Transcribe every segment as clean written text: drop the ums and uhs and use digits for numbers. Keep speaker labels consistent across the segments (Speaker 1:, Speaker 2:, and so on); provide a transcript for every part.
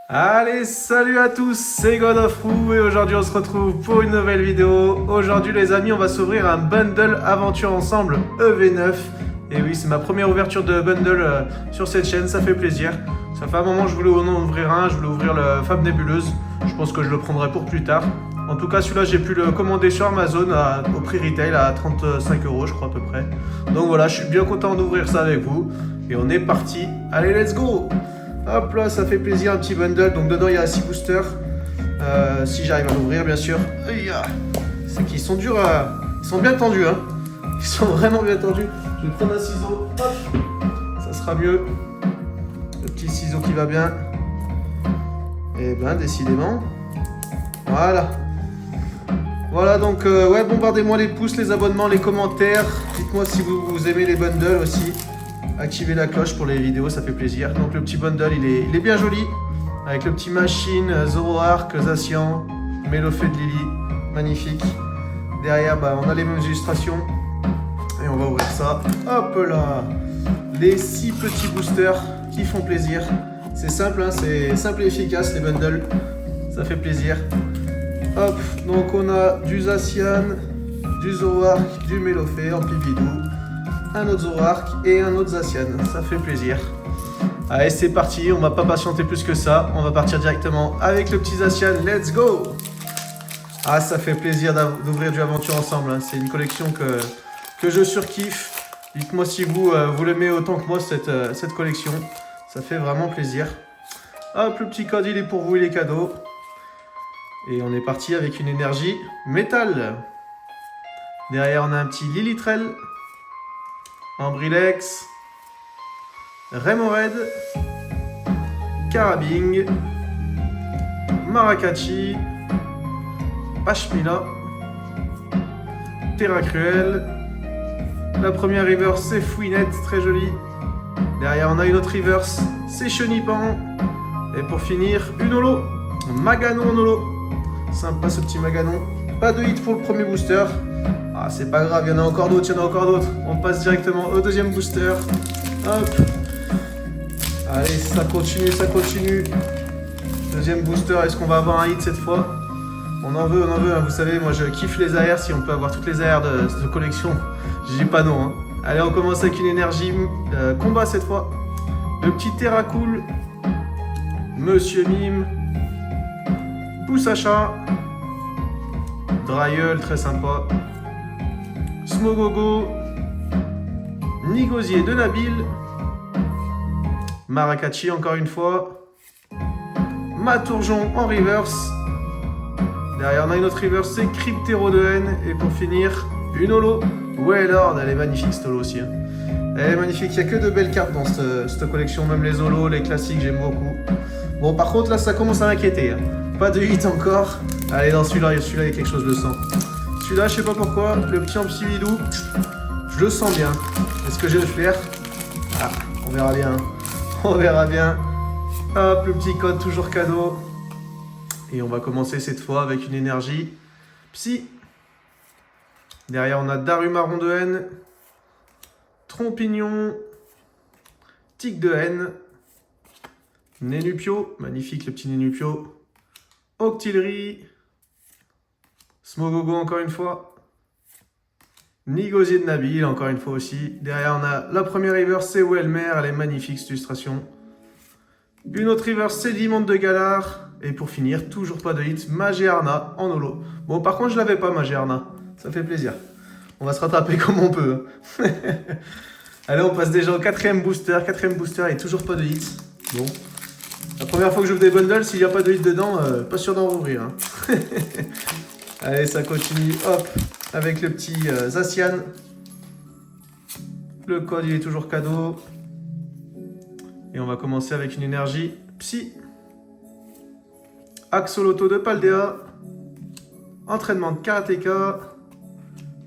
Speaker 1: Allez, salut à tous, c'est God of Wu et aujourd'hui on se retrouve pour une nouvelle vidéo. Aujourd'hui les amis, on va s'ouvrir un bundle aventure ensemble EV9. Et oui, c'est ma première ouverture de bundle sur cette chaîne, ça fait plaisir. Ça fait un moment que je voulais en ouvrir un, je voulais ouvrir le Fab Nébuleuse. Je pense que je le prendrai pour plus tard. En tout cas, celui-là, j'ai pu le commander sur Amazon au prix retail à 35 € je crois à peu près. Donc voilà, je suis bien content d'ouvrir ça avec vous. Et on est parti, allez let's go! Hop là, ça fait plaisir, un petit bundle. Donc dedans, il y a 6 boosters. Si j'arrive à l'ouvrir, bien sûr. C'est qu'ils sont durs à... Ils sont bien tendus, hein. Ils sont vraiment bien tendus. Je vais prendre un ciseau. Hop. Ça sera mieux. Le petit ciseau qui va bien. Et ben, décidément. Voilà. Voilà, donc, ouais, bombardez-moi les pouces, les abonnements, les commentaires. Dites-moi si vous aimez les bundles aussi. Activez la cloche pour les vidéos, ça fait plaisir. Donc le petit bundle, il est bien joli. Avec le petit machine, Zoroark, Zacian, Mélofée de Lily. Magnifique. Derrière, bah, on a les mêmes illustrations. Et on va ouvrir ça. Hop là. Les 6 petits boosters qui font plaisir. C'est simple, hein, c'est simple et efficace les bundles. Ça fait plaisir. Hop, donc on a du Zacian, du Zoroark, du Mélofée en Pipidou. Un autre Zoroark et un autre Zacian, ça fait plaisir. Allez, c'est parti, on va pas patienter plus que ça, on va partir directement avec le petit Zacian, let's go! Ah, ça fait plaisir d'ouvrir du aventure ensemble, hein. C'est une collection que je surkiffe. Dites-moi si vous l'aimez autant que moi cette collection, ça fait vraiment plaisir. Hop, le petit code il est pour vous, il est cadeau. Et on est parti avec une énergie métal. Derrière on a un petit Lilitrel. Ambrilex, Remoraid, Karabing, Maracati, Pashmila, Terra Cruel. La première reverse c'est Fouinette, très jolie. Derrière on a une autre reverse, c'est Chenipan. Et pour finir, une holo, Maganon en holo. Sympa ce petit Maganon. Pas de hit pour le premier booster. Ah, c'est pas grave, il y en a encore d'autres, il y en a encore d'autres. On passe directement au deuxième booster. Hop. Allez, ça continue, ça continue. Deuxième booster, est-ce qu'on va avoir un hit cette fois? On en veut, hein. Vous savez, moi je kiffe les AR. Si on peut avoir toutes les AR de cette collection, je dis pas non, hein. Allez, on commence avec une énergie combat cette fois. Le petit Terracool, Monsieur Mime, Poussacha, Dryeul, très sympa. Smogogo, Nigosier de Nabil, Maracati encore une fois, Matourjon en reverse. Derrière on a une autre reverse, c'est Cryptero de N. Et pour finir, une holo. Wailord, elle est magnifique cette holo aussi, hein. Elle est magnifique, il n'y a que de belles cartes dans cette collection, même les holos, les classiques, j'aime beaucoup. Bon, par contre là ça commence à m'inquiéter, hein. Pas de hit encore. Allez, dans celui-là, il y a quelque chose, je le sens. Celui-là, je sais pas pourquoi, le petit Ampibidou, je le sens bien. Est-ce que j'ai le flair? Ah, on verra bien. On verra bien. Hop, le petit code, toujours cadeau. Et on va commencer cette fois avec une énergie Psy. Derrière, on a Darumaron de N, Trompignon, Tic de N, Nénupio, magnifique le petit Nénupio, Octillerie, Smogogo encore une fois, Nigosier de Nabil encore une fois aussi. Derrière on a la première reverse, c'est Welmer, elle est magnifique cette illustration. Une autre reverse, c'est Diamante de Galar. Et pour finir, toujours pas de hit, Magearna en holo. Bon, par contre je l'avais pas Magearna, ça fait plaisir. On va se rattraper comme on peut. Allez, on passe déjà au quatrième booster. Quatrième booster et toujours pas de hit. Bon, la première fois que j'ouvre des bundles, s'il n'y a pas de hit dedans, pas sûr d'en rouvrir, hein. Allez, ça continue, hop, avec le petit Zacian. Le code, il est toujours cadeau. Et on va commencer avec une énergie Psy. Axoloto de Paldea. Entraînement de Karateka.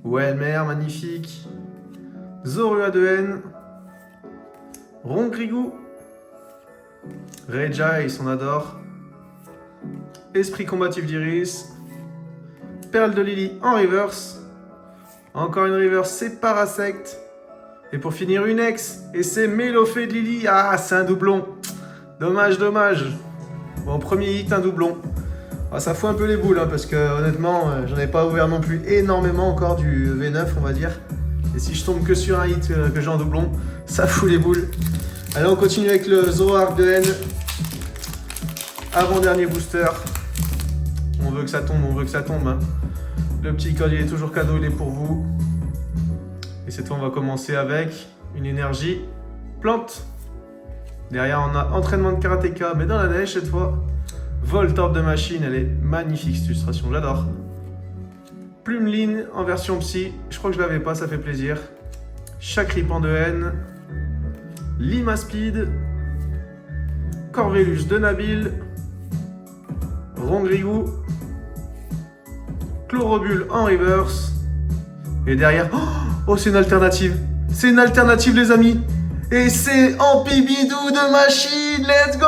Speaker 1: Welmer, magnifique. Zorua de N. Rongrigou. Regice, on adore. Esprit combatif d'Iris. Perle de Lily en reverse. Encore une reverse, c'est Parasect. Et pour finir, une ex. Et c'est Mélofée de Lily. Ah, c'est un doublon. Dommage, dommage. Bon, premier hit, un doublon. Ah, ça fout un peu les boules, hein, parce que honnêtement, j'en ai pas ouvert non plus énormément encore du V9, on va dire. Et si je tombe que sur un hit que j'ai en doublon, ça fout les boules. Allez, on continue avec le Zoroark de N. Avant-dernier booster. On veut que ça tombe, on veut que ça tombe. Hein. Le petit code, il est toujours cadeau, il est pour vous. Et cette fois, on va commencer avec une énergie plante. Derrière, on a entraînement de karatéka, mais dans la neige cette fois. Voltorb de machine, elle est magnifique cette illustration, j'adore. Plumeline en version psy, je crois que je l'avais pas, ça fait plaisir. Chakripan de N. Limaspeed. Corvelus de Nabil. Rongrigou. Chlorobule en reverse. Et derrière, oh c'est une alternative. C'est une alternative les amis. Et c'est Ampibidou de machine, let's go!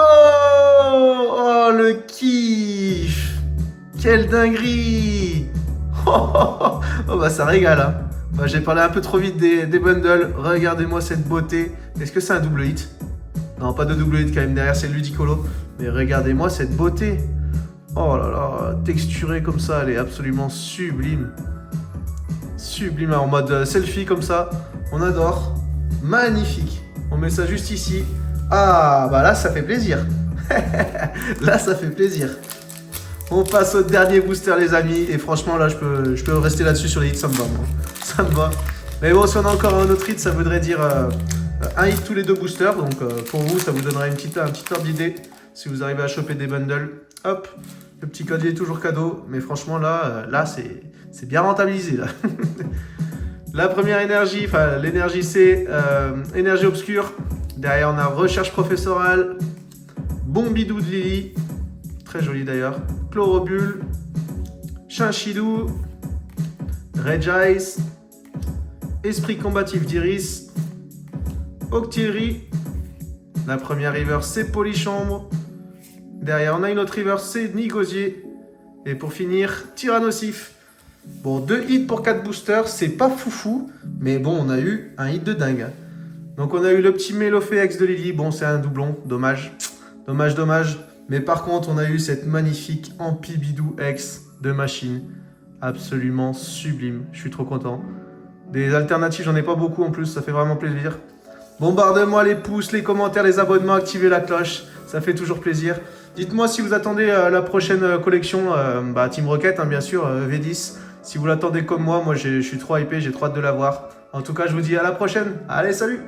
Speaker 1: Oh le kiff! Quelle dinguerie! Oh bah ça régale hein. Bah, j'ai parlé un peu trop vite des bundles. Regardez-moi cette beauté. Est-ce que c'est un double hit? Non, pas de double hit quand même, derrière c'est Ludicolo. Mais regardez-moi cette beauté. Oh là là, texturée comme ça, elle est absolument sublime. Sublime, en mode selfie comme ça. On adore. Magnifique. On met ça juste ici. Ah, bah là, ça fait plaisir. Là, ça fait plaisir. On passe au dernier booster, les amis. Et franchement, là, je peux rester là-dessus sur les hits, ça me va. Moi. Ça me va. Mais bon, si on a encore un autre hit, ça voudrait dire un hit tous les deux boosters. Donc, pour vous, ça vous donnera un petit ordre d'idée. Si vous arrivez à choper des bundles. Hop, le petit code est toujours cadeau. Mais franchement, là c'est bien rentabilisé. Là. La première énergie, enfin l'énergie c'est énergie obscure. Derrière on a recherche professorale, Bombidou de Lily, très joli d'ailleurs, Chlorobule, Chinchidou, Regice, Esprit combatif d'Iris, Octillerie. La première river c'est Polychambre. Derrière on a une autre river c'est Nigosier. Et pour finir, Tyrannosif. Bon, 2 hits pour 4 boosters, c'est pas foufou, mais bon, on a eu un hit de dingue. Donc on a eu le petit Melophéex de Lily, bon c'est un doublon, dommage. Dommage. Mais par contre, on a eu cette magnifique Ampibidou X de machine. Absolument sublime, je suis trop content. Des alternatives, j'en ai pas beaucoup en plus, ça fait vraiment plaisir. Bombardez-moi les pouces, les commentaires, les abonnements, activez la cloche, ça fait toujours plaisir. Dites-moi si vous attendez la prochaine collection, Team Rocket, hein, bien sûr, V10. Si vous l'attendez comme moi je suis trop hypé, j'ai trop hâte de la voir. En tout cas, je vous dis à la prochaine. Allez, salut!